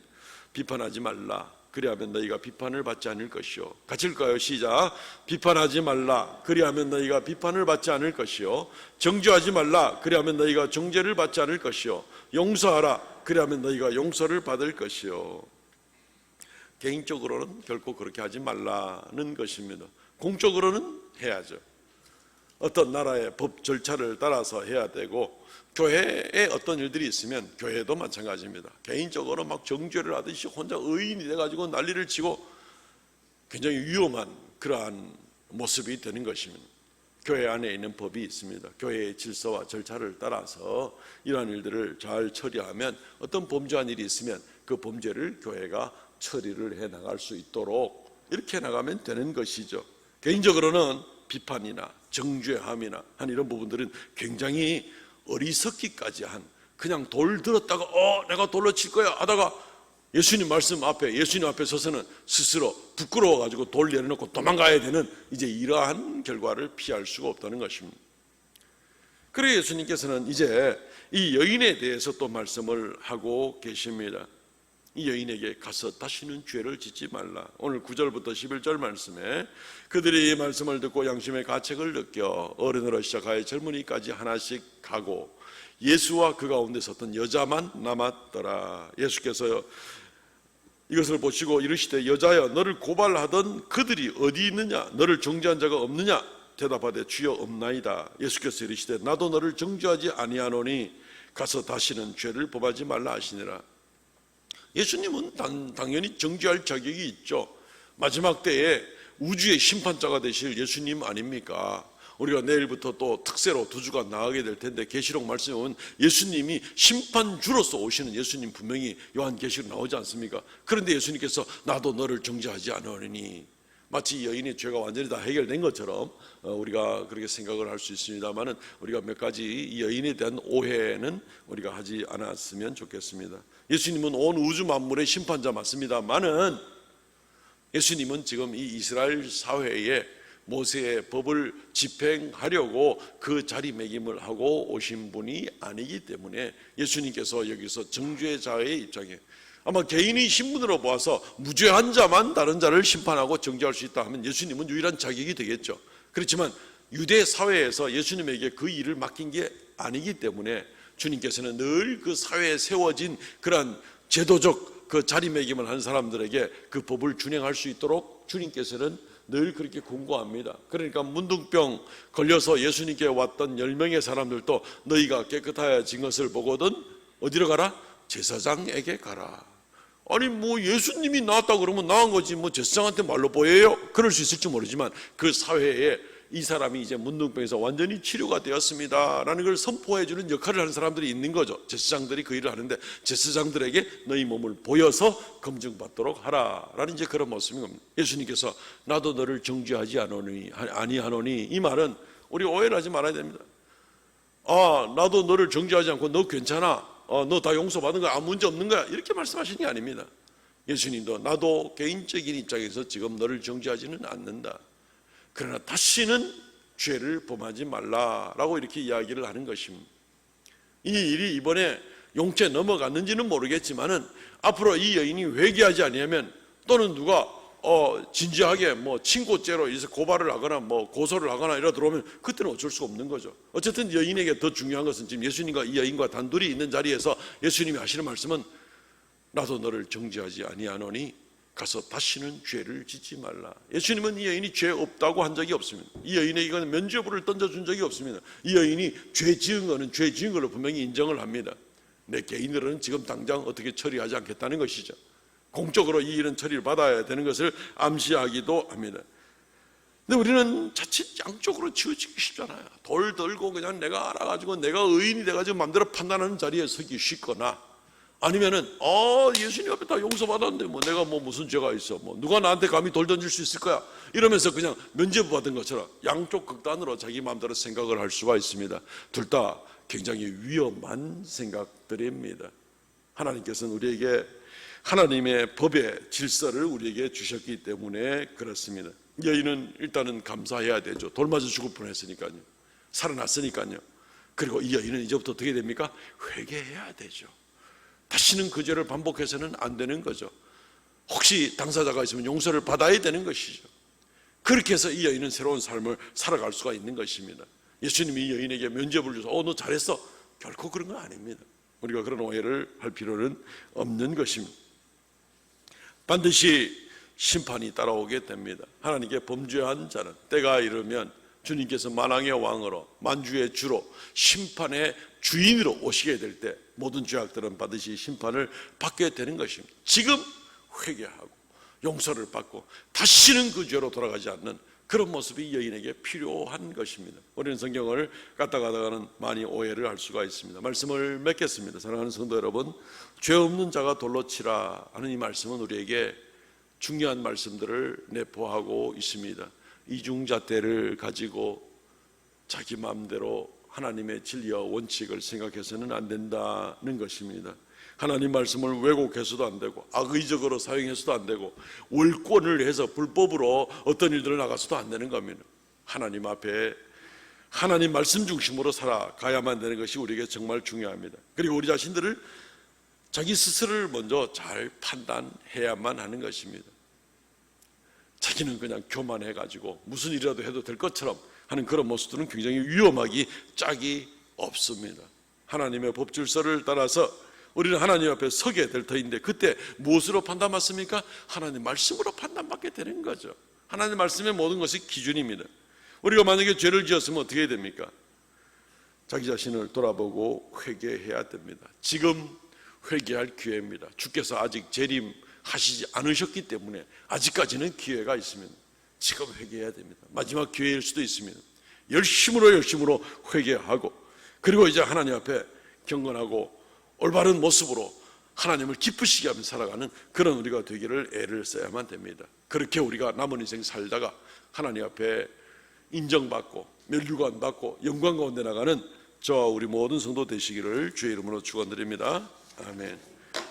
S1: 비판하지 말라, 그리하면 너희가 비판을 받지 않을 것이요. 같이 읽을까요? 시작. 비판하지 말라, 그리하면 너희가 비판을 받지 않을 것이요. 정죄하지 말라, 그리하면 너희가 정죄를 받지 않을 것이요. 용서하라, 그리하면 너희가 용서를 받을 것이요. 개인적으로는 결코 그렇게 하지 말라는 것입니다. 공적으로는 해야죠. 어떤 나라의 법 절차를 따라서 해야 되고, 교회에 어떤 일들이 있으면 교회도 마찬가지입니다. 개인적으로 막 정죄를 하듯이 혼자 의인이 돼가지고 난리를 치고 굉장히 위험한 그러한 모습이 되는 것입니다. 교회 안에 있는 법이 있습니다. 교회의 질서와 절차를 따라서 이러한 일들을 잘 처리하면 어떤 범죄한 일이 있으면 그 범죄를 교회가 처리를 해 나갈 수 있도록 이렇게 나가면 되는 것이죠. 개인적으로는 비판이나 정죄함이나 한 이런 부분들은 굉장히 어리석기까지 한, 그냥 돌 들었다가 내가 돌로 칠 거야 하다가 예수님 말씀 앞에, 예수님 앞에 서서는 스스로 부끄러워가지고 돌 내려놓고 도망가야 되는 이제 이러한 결과를 피할 수가 없다는 것입니다. 그래서 예수님께서는 이제 이 여인에 대해서 또 말씀을 하고 계십니다. 이 여인에게 가서 다시는 죄를 짓지 말라. 오늘 9절부터 11절 말씀에 그들이 이 말씀을 듣고 양심의 가책을 느껴 어른으로 시작하여 젊은이까지 하나씩 가고 예수와 그 가운데 섰던 여자만 남았더라. 예수께서 이것을 보시고 이르시되 여자여 너를 고발하던 그들이 어디 있느냐? 너를 정죄한 자가 없느냐? 대답하되 주여 없나이다. 예수께서 이르시되 나도 너를 정죄하지 아니하노니 가서 다시는 죄를 범하지 말라 하시니라. 예수님은 당연히 정죄할 자격이 있죠. 마지막 때에 우주의 심판자가 되실 예수님 아닙니까? 우리가 내일부터 또 특세로 두 주간 나가게 될 텐데 계시록 말씀에 보면 예수님이 심판주로서 오시는 예수님 분명히 요한계시록 나오지 않습니까? 그런데 예수님께서 나도 너를 정죄하지 않으니, 마치 이 여인의 죄가 완전히 다 해결된 것처럼 우리가 그렇게 생각을 할 수 있습니다만은 우리가 몇 가지 이 여인에 대한 오해는 우리가 하지 않았으면 좋겠습니다. 예수님은 온 우주 만물의 심판자 맞습니다만은 예수님은 지금 이 이스라엘 사회에 모세의 법을 집행하려고 그 자리매김을 하고 오신 분이 아니기 때문에 예수님께서 여기서 정죄자의 입장에 아마 개인의 신분으로 보아서 무죄한 자만 다른 자를 심판하고 정죄할 수 있다 하면 예수님은 유일한 자격이 되겠죠. 그렇지만 유대 사회에서 예수님에게 그 일을 맡긴 게 아니기 때문에 주님께서는 늘 그 사회에 세워진 그러한 제도적 그 자리매김을 한 사람들에게 그 법을 준행할 수 있도록 주님께서는 늘 그렇게 권고합니다. 그러니까 문둥병 걸려서 예수님께 왔던 10명의 사람들도 너희가 깨끗하여진 것을 보거든 어디로 가라? 제사장에게 가라. 아니 뭐 예수님이 나왔다 그러면 나은 거지 뭐 제사장한테 말로 보여요? 그럴 수 있을지 모르지만 그 사회에 이 사람이 이제 문둥병에서 완전히 치료가 되었습니다 라는 걸 선포해 주는 역할을 하는 사람들이 있는 거죠. 제사장들이 그 일을 하는데 제사장들에게 너희 몸을 보여서 검증받도록 하라 라는 이제 그런 모습인 겁니다. 예수님께서 나도 너를 정죄하지 아니하노니 이 말은 우리 오해를 하지 말아야 됩니다. 나도 너를 정죄하지 않고 너 괜찮아, 너 다 용서받은 거야, 아무 문제 없는 거야 이렇게 말씀하시는 게 아닙니다. 예수님도 나도 개인적인 입장에서 지금 너를 정죄하지는 않는다. 그러나 다시는 죄를 범하지 말라라고 이렇게 이야기를 하는 것입니다. 이 일이 이번에 용채 넘어갔는지는 모르겠지만은 앞으로 이 여인이 회개하지 아니하면 또는 누가 진지하게 뭐 친고죄로 이제 고발을 하거나 뭐 고소를 하거나 이러 들어오면 그때는 어쩔 수가 없는 거죠. 어쨌든 여인에게 더 중요한 것은 지금 예수님과 이 여인과 단둘이 있는 자리에서 예수님이 하시는 말씀은 나도 너를 정죄하지 아니하노니 가서 다시는 죄를 짓지 말라. 예수님은 이 여인이 죄 없다고 한 적이 없습니다. 이 여인에게 이거는 면죄부를 던져준 적이 없습니다. 이 여인이 죄 지은 거는 죄 지은 걸로 분명히 인정을 합니다. 내 개인으로는 지금 당장 어떻게 처리하지 않겠다는 것이죠. 공적으로 이 일은 처리를 받아야 되는 것을 암시하기도 합니다. 근데 우리는 자칫 양쪽으로 치우치기 쉽잖아요. 돌 들고 그냥 내가 알아가지고 내가 의인이 돼가지고 마음대로 판단하는 자리에 서기 쉽거나 아니면은 예수님 앞에 다 용서받았는데 뭐 내가 뭐 무슨 죄가 있어, 뭐 누가 나한테 감히 돌 던질 수 있을 거야 이러면서 그냥 면죄부 받은 것처럼 양쪽 극단으로 자기 마음대로 생각을 할 수가 있습니다. 둘 다 굉장히 위험한 생각들입니다. 하나님께서는 우리에게 하나님의 법의 질서를 우리에게 주셨기 때문에 그렇습니다. 여인은 일단은 감사해야 되죠. 돌 맞아 죽을 뻔했으니까요. 살아났으니까요. 그리고 이 여인은 이제부터 어떻게 됩니까? 회개해야 되죠. 다시는 그 죄를 반복해서는 안 되는 거죠. 혹시 당사자가 있으면 용서를 받아야 되는 것이죠. 그렇게 해서 이 여인은 새로운 삶을 살아갈 수가 있는 것입니다. 예수님이 이 여인에게 면죄부를 줘서 너 잘했어 결코 그런 건 아닙니다. 우리가 그런 오해를 할 필요는 없는 것입니다. 반드시 심판이 따라오게 됩니다. 하나님께 범죄한 자는 때가 이르면 주님께서 만왕의 왕으로 만주의 주로 심판의 주인으로 오시게 될 때 모든 죄악들은 반드시 심판을 받게 되는 것입니다. 지금 회개하고 용서를 받고 다시는 그 죄로 돌아가지 않는 그런 모습이 여인에게 필요한 것입니다. 우리는 성경을 갔다 가다가는 많이 오해를 할 수가 있습니다. 말씀을 맺겠습니다. 사랑하는 성도 여러분, 죄 없는 자가 돌로 치라 하는 이 말씀은 우리에게 중요한 말씀들을 내포하고 있습니다. 이중잣대를 가지고 자기 마음대로 하나님의 진리와 원칙을 생각해서는 안 된다는 것입니다. 하나님 말씀을 왜곡해서도 안 되고 악의적으로 사용해서도 안 되고 월권을 해서 불법으로 어떤 일들을 나가서도 안 되는 겁니다. 하나님 앞에 하나님 말씀 중심으로 살아가야만 되는 것이 우리에게 정말 중요합니다. 그리고 우리 자신들을 자기 스스로를 먼저 잘 판단해야만 하는 것입니다. 자기는 그냥 교만해가지고 무슨 일이라도 해도 될 것처럼 하는 그런 모습들은 굉장히 위험하기 짝이 없습니다. 하나님의 법질서를 따라서 우리는 하나님 앞에 서게 될 터인데 그때 무엇으로 판단받습니까? 하나님 말씀으로 판단받게 되는 거죠. 하나님 말씀의 모든 것이 기준입니다. 우리가 만약에 죄를 지었으면 어떻게 해야 됩니까? 자기 자신을 돌아보고 회개해야 됩니다. 지금 회개할 기회입니다. 주께서 아직 재림하시지 않으셨기 때문에 아직까지는 기회가 있습니다. 지금 회개해야 됩니다. 마지막 기회일 수도 있습니다. 열심으로 회개하고 그리고 이제 하나님 앞에 경건하고 올바른 모습으로 하나님을 기쁘시게 하며 살아가는 그런 우리가 되기를 애를 써야만 됩니다. 그렇게 우리가 남은 인생 살다가 하나님 앞에 인정받고 멸류관 받고 영광 가운데 나가는 저와 우리 모든 성도 되시기를 주의 이름으로 축원드립니다. 아멘.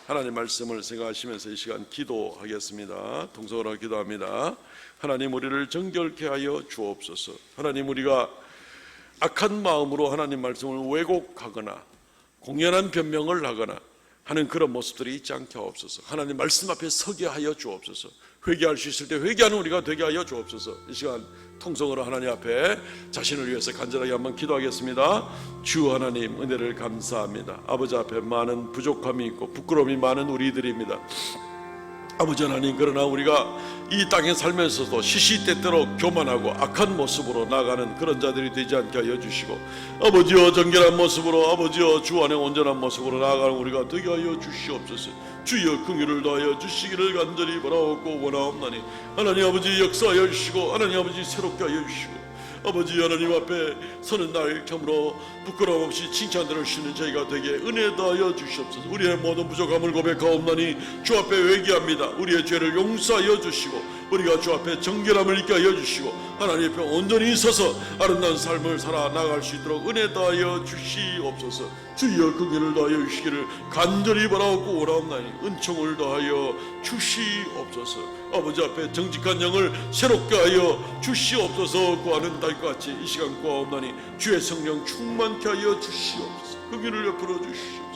S1: 하나님 말씀을 생각하시면서 이 시간 기도하겠습니다. 통성으로 기도합니다. 하나님 우리를 정결케 하여 주옵소서. 하나님 우리가 악한 마음으로 하나님 말씀을 왜곡하거나 공연한 변명을 하거나 하는 그런 모습들이 있지 않게 하옵소서. 하나님 말씀 앞에 서게 하여 주옵소서. 회개할 수 있을 때 회개하는 우리가 되게 하여 주옵소서. 이 시간 통성으로 하나님 앞에 자신을 위해서 간절하게 한번 기도하겠습니다. 주 하나님 은혜를 감사합니다. 아버지 앞에 많은 부족함이 있고 부끄러움이 많은 우리들입니다. 아버지 하나님, 그러나 우리가 이 땅에 살면서도 시시때때로 교만하고 악한 모습으로 나가는 그런 자들이 되지 않게 하여 주시고, 아버지여 정결한 모습으로, 아버지여 주 안에 온전한 모습으로 나아가는 우리가 되게 하여 주시옵소서. 주여 긍휼을 다하여 주시기를 간절히 바라옵고 원하옵나니, 하나님 아버지 역사하여 주시고, 하나님 아버지 새롭게 하여 주시고, 아버지 하나님 앞에 서는 날 참으로 부끄러움 없이 칭찬 들을 수 있는 저희가 되게 은혜 다하여 주시옵소서. 우리의 모든 부족함을 고백하옵나니 주 앞에 회개합니다. 우리의 죄를 용서하여 주시고 우리가 주 앞에 정결함을 있게 하여 주시고 하나님 앞에 온전히 서서 아름다운 삶을 살아나갈 수 있도록 은혜 다하여 주시옵소서. 주여 긍휼을 다하여 주시기를 간절히 바라옵고 원하옵나니 은총을 다하여 주시옵소서. 아버지 앞에 정직한 영을 새롭게 하여 주시옵소서. 구하는 달과 같이 이 시간 구하옵나니 주의 성령 충만케 하여 주시옵소서. 긍휼을 베풀어 주시옵소서.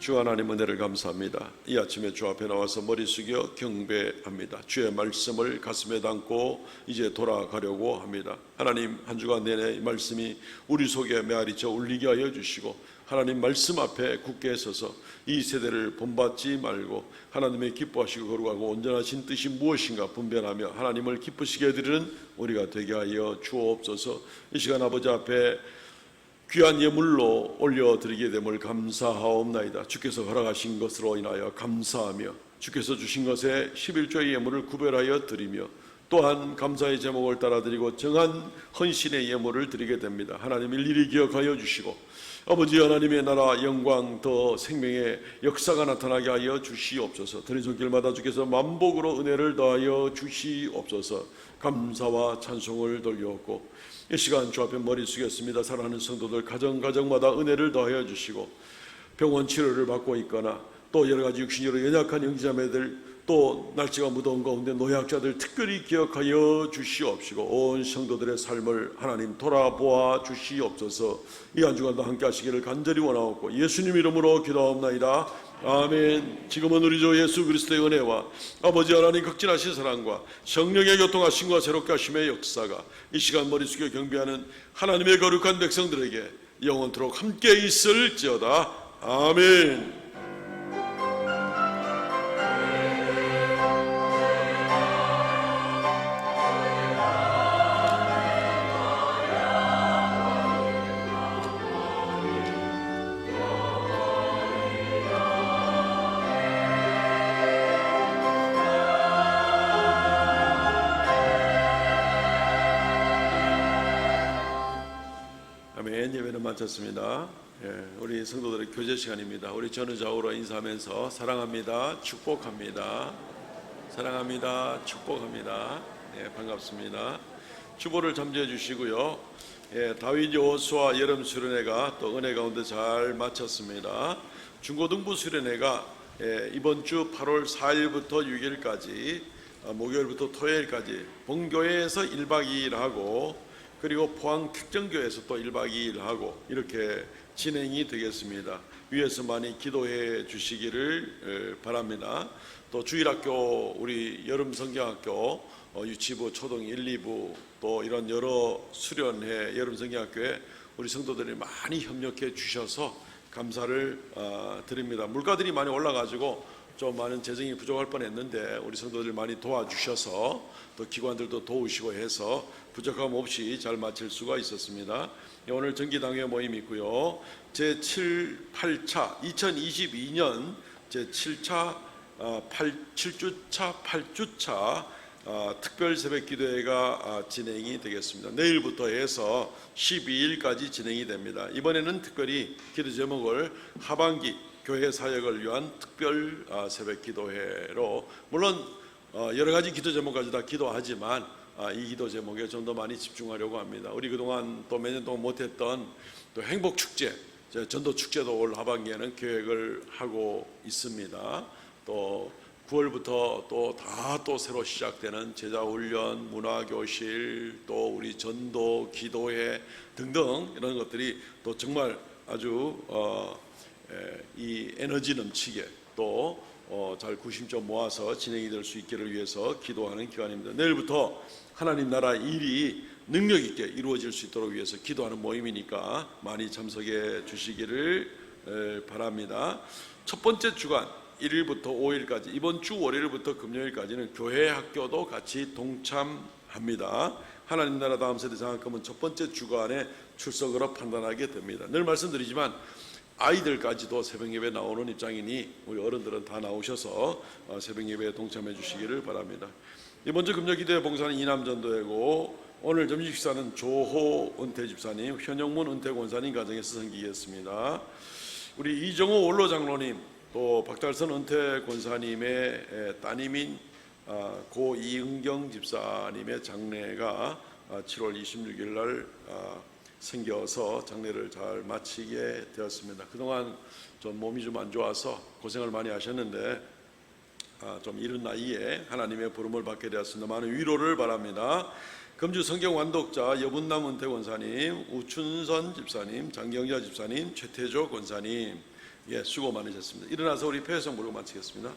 S1: 주 하나님 은혜를 감사합니다. 이 아침에 주 앞에 나와서 머리 숙여 경배합니다. 주의 말씀을 가슴에 담고 이제 돌아가려고 합니다. 하나님, 한 주간 내내 이 말씀이 우리 속에 메아리쳐 울리게 하여 주시고, 하나님 말씀 앞에 굳게 서서 이 세대를 본받지 말고 하나님의 기뻐하시고 거룩하고 온전하신 뜻이 무엇인가 분별하며 하나님을 기쁘시게 해드리는 우리가 되게 하여 주옵소서. 이 시간 아버지 앞에 귀한 예물로 올려드리게 됨을 감사하옵나이다. 주께서 허락하신 것으로 인하여 감사하며 주께서 주신 것에 11조의 예물을 구별하여 드리며 또한 감사의 제목을 따라드리고 정한 헌신의 예물을 드리게 됩니다. 하나님 일일이 기억하여 주시고 아버지 하나님의 나라 영광 더 생명의 역사가 나타나게 하여 주시옵소서. 드린 손길마다 주께서 만복으로 은혜를 더하여 주시옵소서. 감사와 찬송을 돌려옵고 이 시간 주 앞에 머리 숙였습니다. 사랑하는 성도들 가정마다 은혜를 더하여 주시고 병원 치료를 받고 있거나 또 여러 가지 육신적으로 연약한 형제자매들 또 날씨가 무더운 가운데 노약자들 특별히 기억하여 주시옵시고 온 성도들의 삶을 하나님 돌아보아 주시옵소서. 이 한 주간도 함께 하시기를 간절히 원하옵고 예수님 이름으로 기도하옵나이다. 아멘. 지금은 우리 주 예수 그리스도의 은혜와 아버지 하나님 극진하신 사랑과 성령의 교통하심과 새롭게 하심의 역사가 이 시간 머리 숙여 경배하는 하나님의 거룩한 백성들에게 영원토록 함께 있을지어다. 아멘. 예배는 마쳤습니다. 우리 성도들의 교제 시간입니다. 우리 전우좌우로 인사하면서 사랑합니다, 축복합니다, 사랑합니다, 축복합니다. 반갑습니다. 주보를 잠재해 주시고요. 다윗 여호수아 여름 수련회가 또 은혜 가운데 잘 마쳤습니다. 중고등부 수련회가 이번 주 8월 4일부터 6일까지 목요일부터 토요일까지 본교회에서 1박 2일 하고 그리고 포항 특정교회에서 또 1박 2일 하고 이렇게 진행이 되겠습니다. 위에서 많이 기도해 주시기를 바랍니다. 또 주일학교 우리 여름 성경학교 유치부 초등 1, 2부 또 이런 여러 수련회 여름 성경학교에 우리 성도들이 많이 협력해 주셔서 감사를 드립니다. 물가들이 많이 올라가지고 좀 많은 재정이 부족할 뻔했는데 우리 성도들 많이 도와주셔서 또 기관들도 도우시고 해서 부족함 없이 잘 마칠 수가 있었습니다. 오늘 정기당회 모임이 있고요. 제7, 8차 2022년 제7차 7주차 8주차 특별 새벽 기도회가 진행이 되겠습니다. 내일부터 해서 12일까지 진행이 됩니다. 이번에는 특별히 기도 제목을 하반기 교회 사역을 위한 특별 새벽 기도회로 물론 여러 가지 기도 제목까지 다 기도하지만 이 기도 제목에 좀 더 많이 집중하려고 합니다. 우리 그동안 또 몇 년 동안 못했던 또 행복축제, 전도 축제도 올 하반기에는 계획을 하고 있습니다. 또 9월부터 또 새로 시작되는 제자훈련, 문화교실, 또 우리 전도, 기도회 등등 이런 것들이 또 정말 아주 이 에너지 넘치게 또 잘 구심점 모아서 진행이 될 수 있기를 위해서 기도하는 기간입니다. 내일부터 하나님 나라 일이 능력 있게 이루어질 수 있도록 위해서 기도하는 모임이니까 많이 참석해 주시기를 바랍니다. 첫 번째 주간 1일부터 5일까지 이번 주 월요일부터 금요일까지는 교회 학교도 같이 동참합니다. 하나님 나라 다음 세대 장학금은 첫 번째 주간에 출석으로 판단하게 됩니다. 늘 말씀드리지만 아이들까지도 새벽 예배 나오는 입장이니 우리 어른들은 다 나오셔서 새벽 예배에 동참해 주시기를 바랍니다. 이번 주 금요 기도회 봉사는 이남전도회고 오늘 점심 식사는 조호 은퇴 집사님, 현영문 은퇴 권사님 가정에서 섬기겠습니다. 우리 이정호 원로 장로님 또 박달선 은퇴 권사님의 따님인 고 이은경 집사님의 장례가 7월 26일 날 생겨서 장례를 잘 마치게 되었습니다. 그동안 좀 몸이 좀 안 좋아서 고생을 많이 하셨는데 좀 이른 나이에 하나님의 부름을 받게 되었습니다. 많은 위로를 바랍니다. 금주 성경 완독자 여분남 은퇴 권사님, 우춘선 집사님, 장경자 집사님, 최태조 권사님, 예, 수고 많으셨습니다. 일어나서 우리 폐회성 부르고 마치겠습니다.